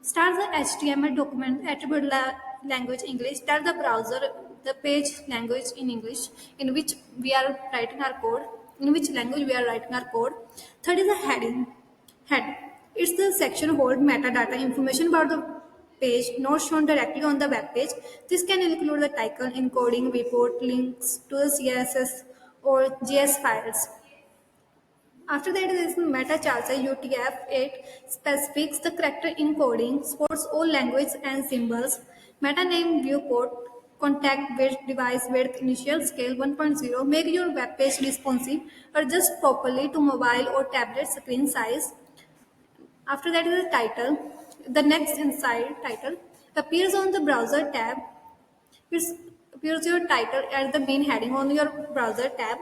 Start the HTML document attribute language English. Tell the browser the page language in English in which we are writing our code. In which language we are writing our code. Third is the heading. Head. It's the section hold metadata information about the page not shown directly on the web page. This can include the title, encoding, report, links to the CSS or JS files. After that is meta charts UTF-8 specifics the character encoding, supports all languages and symbols. Meta name viewport, contact width, device width, initial scale 1.0, make your web page responsive, adjust properly to mobile or tablet screen size. After that is the title. The next inside title appears on the browser tab. It appears your title at the main heading on your browser tab.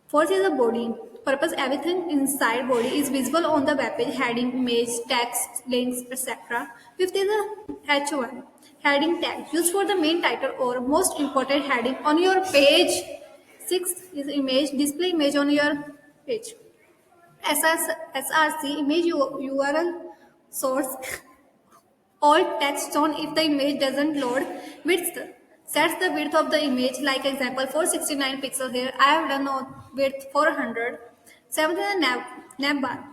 Fourth is the body. Purpose everything inside body is visible on the web page, heading, image, text, links, etc. Fifth is the H1. Heading tag used for the main title or most important heading on your page. Sixth is image, display image on your page. SRC image URL source all text on if the image doesn't load. Width sets the width of the image, like example 469 pixels here. I have done on width 400. Seventh is the nav bar.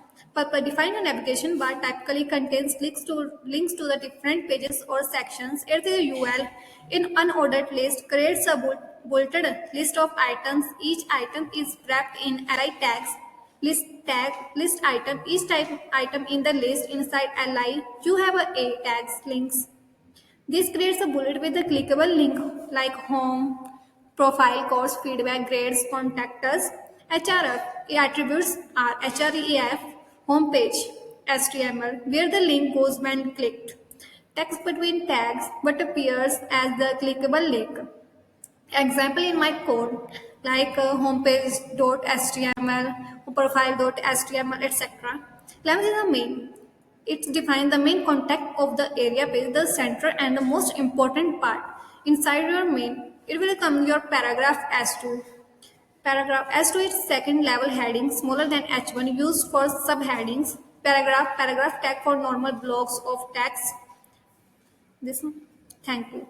Define a navigation bar typically contains links to the different pages or sections. Eighth is the UL in unordered list creates a bulleted list of items. Each item is wrapped in li tags. List tag, list item, each type item in the list inside li. You have a tags links. This creates a bullet with a clickable link like home, profile, course, feedback, grades, contact us. href attributes are href, homepage, HTML, where the link goes when clicked. Text between tags but appears as the clickable link. Example in my code like homepage.html, profile.html, etc. Lamp is the main. It defines the main contact of the area page, the center and the most important part. Inside your main, it will come your paragraph S2. Paragraph S2 is second level heading smaller than H1 used for subheadings. Paragraph tag for normal blocks of text. This one. Thank you.